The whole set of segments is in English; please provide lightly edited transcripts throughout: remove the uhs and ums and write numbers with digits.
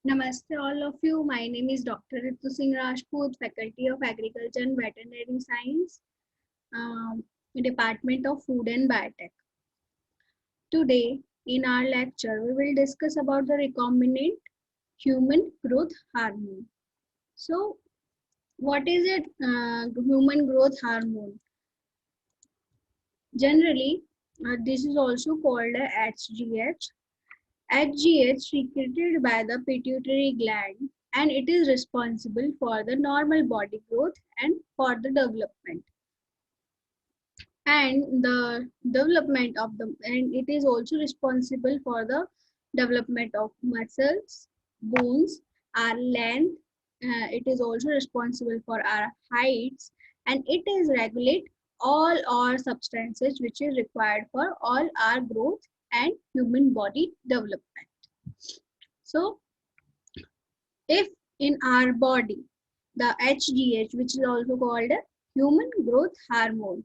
Namaste all of you. My name is Dr. Ritu Singh Rajput, Faculty of Agriculture and Veterinary Science, Department of Food and Biotech. Today, in our lecture, we will discuss about the recombinant human growth hormone. So, what is it? Human growth hormone. Generally, this is also called a HGH. HGH secreted by the pituitary gland, and it is responsible for the normal body growth and for the development and the development of the, and it is also responsible for the development of muscles, bones, our length. It is also responsible for our heights, and it is regulate all our substances which is required for all our growth and human body development. So if in our body the HGH, which is also called a human growth hormone,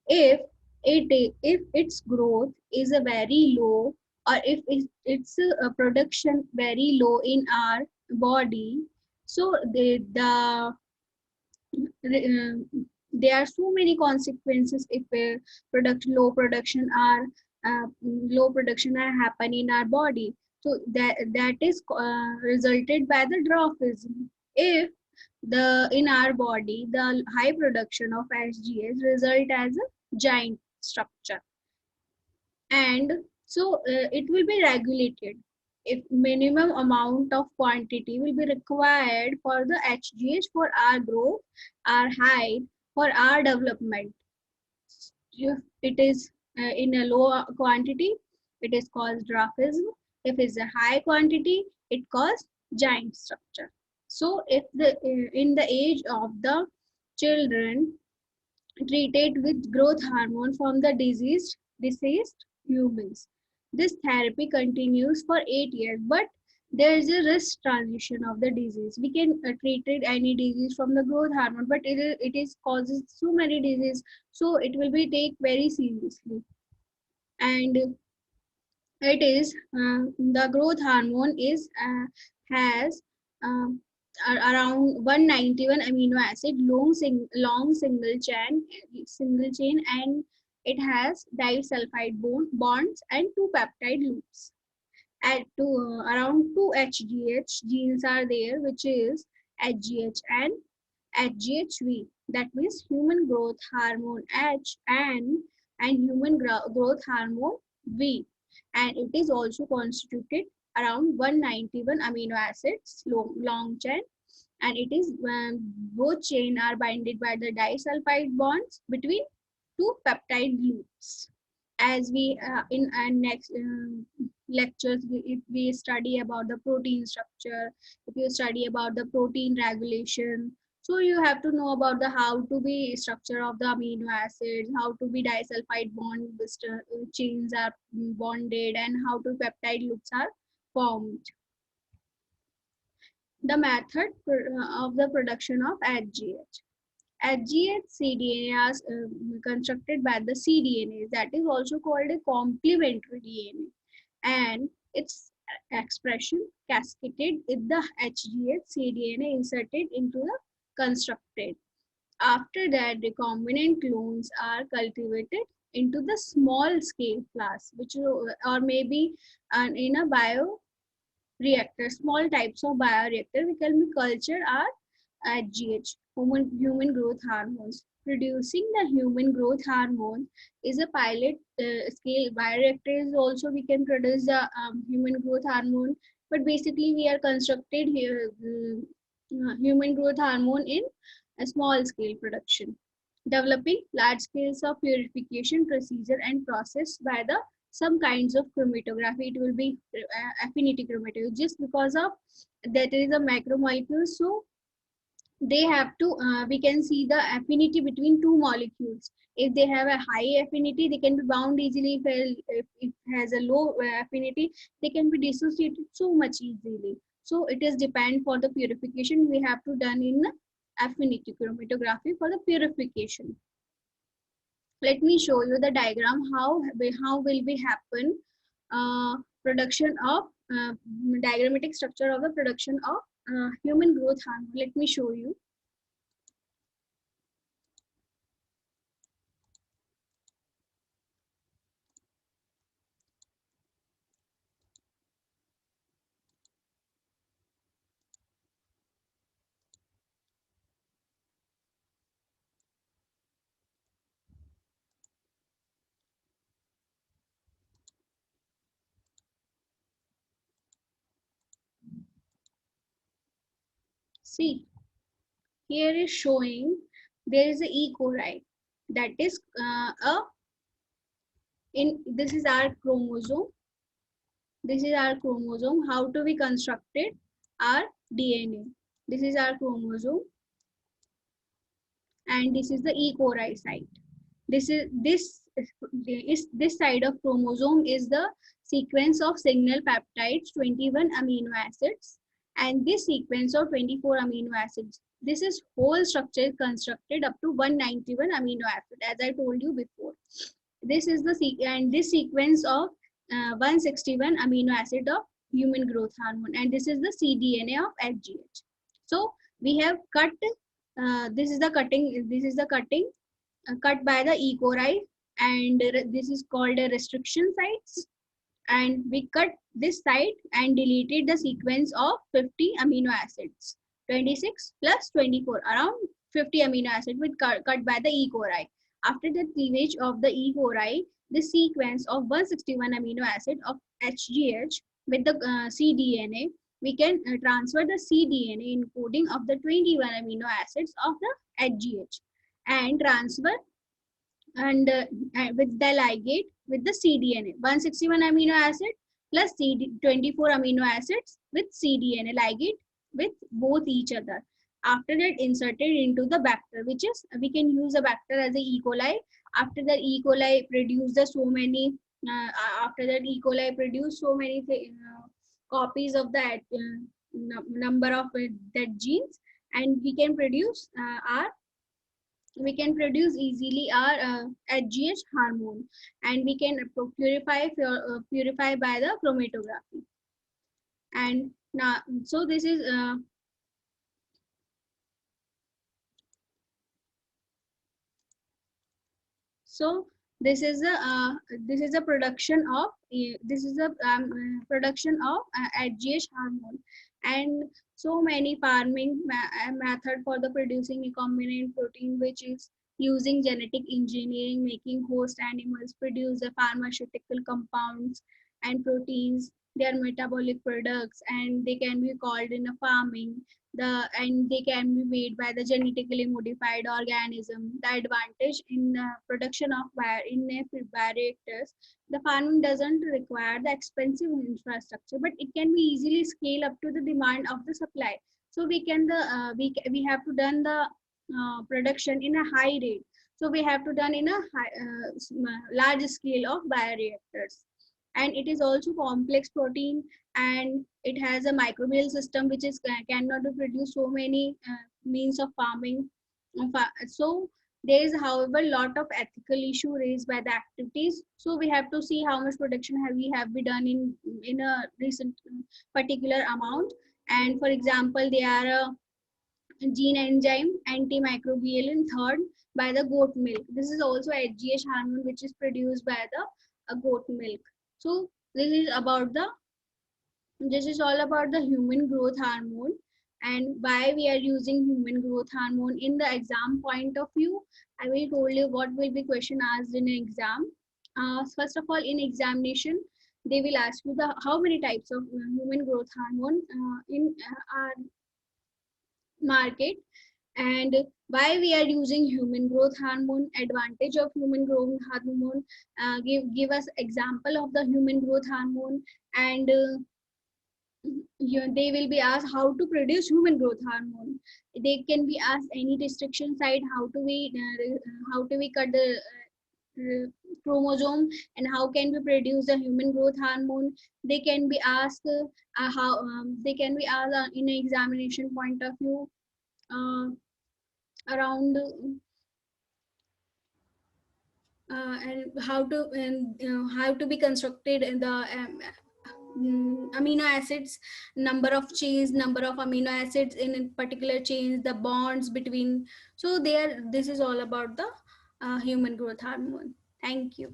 if if its growth is a very low, or if its production very low in our body, so there are so many consequences if low production are happen in our body. So that is resulted by the dwarfism. If the in our body the high production of HGH result as a giant structure, and so it will be regulated. If minimum amount of quantity will be required for the HGH for our growth, our height, for our development. If it is in a low quantity, it is called dwarfism. If it's a high quantity, it calls giant structure. So if the in the age of the children treated with growth hormone from the deceased humans, this therapy continues for 8 years, but there is a risk transition of the disease. We can treat it any disease from the growth hormone, but it is causes so many disease, so it will be take very seriously. And it is the growth hormone is has uh, around 191 amino acid, long single chain, and it has disulfide bonds and two peptide loops. At around 2 HGH genes are there, which is HGH and HGHV. That means human growth hormone H and human growth hormone V. And it is also constituted around 191 amino acids, long chain, and it is both chain are binded by the disulfide bonds between two peptide loops. As we in our next lectures, if we study about the protein structure, if you study about the protein regulation, so you have to know about the how to be structure of the amino acids, how to be disulfide bond chains are bonded, and how to peptide loops are formed. The method of the production of HGH. HGH cDNA is constructed by the cDNA, that is also called a complementary DNA, and its expression cascaded with the HGH cDNA inserted into the constructed. After that, recombinant clones are cultivated into the small scale class, which or maybe in a bio reactor, small types of bioreactor, we can be culture are HGH, human growth hormones. Producing the human growth hormone is a pilot scale bioreactor. Is also we can produce the human growth hormone, but basically we are constructed here human growth hormone in a small scale production. Developing large scales of purification procedure and process by the some kinds of chromatography. It will be affinity chromatography, just because of that is a macromolecule, so they have to we can see the affinity between two molecules. If they have a high affinity, they can be bound easily. If it has a low affinity, they can be dissociated so much easily. So it is depend for the purification we have to done in affinity chromatography for the purification. Let me show you the diagram how will be happen production of diagrammatic structure of the production of human growth hormone. Let me show you. See, here is showing there is a E. coli, that is a in this is our chromosome. This is our chromosome. How to be constructed our DNA. This is our chromosome, and this is the E. coli site. This side of chromosome is the sequence of signal peptides, 21 amino acids, and this sequence of 24 amino acids. This is whole structure constructed up to 191 amino acid, as I told you before. This is the and this sequence of 161 amino acid of human growth hormone, and this is the cDNA of HGH. So we have cut. This is the cutting. This is the cutting cut by the E. coli, and this is called a restriction sites. And we cut this site and deleted the sequence of 50 amino acids. 26 plus 24, around 50 amino acids with cut by the E. coli. After the cleavage of the E. coli, the sequence of 161 amino acid of HGH with the cDNA, we can transfer the cDNA encoding of the 21 amino acids of the HGH and transfer and with the ligate with the cDNA, 161 amino acid plus 24 amino acids with cDNA ligate with both each other. After that, inserted into the Bacter, which is we can use a Bacter as a E. coli. After that, E. coli produce the so many. After that, E. coli produce so many copies of that number of that genes, and we can produce easily our HGH hormone, and we can purify by the chromatography. And now, so this is so this is a production of production of HGH hormone, and so many farming method for the producing recombinant protein, which is using genetic engineering, making host animals produce the pharmaceutical compounds and proteins. They are metabolic products, and they can be called in a farming and they can be made by the genetically modified organism. The advantage in production of bioreactors, the farming doesn't require the expensive infrastructure, but it can be easily scale up to the demand of the supply. So we have to done the production in a high rate. So we have to done in a large scale of bioreactors, and it is also complex protein, and it has a microbial system which is cannot produce so many means of farming. So there is, however, a lot of ethical issue raised by the activities. So we have to see how much production have we done in a recent particular amount. And for example, they are a gene enzyme antimicrobial in third by the goat milk. This is also HGH hormone which is produced by the goat milk. So this is all about the human growth hormone, and why we are using human growth hormone in the exam point of view. I will tell you what will be question asked in an exam. First of all, in examination, they will ask you the how many types of human growth hormone in our market, and why we are using human growth hormone, advantage of human growth hormone, give us example of the human growth hormone, and they will be asked how to produce human growth hormone. They can be asked any restriction site, how do we cut the uh, chromosome, and how can we produce the human growth hormone. They can be asked how they can be asked in an examination point of view uh, around and how to be constructed in the amino acids, number of chains, number of amino acids in a particular chains, the bonds between. So there, this is all about the human growth hormone. Thank you.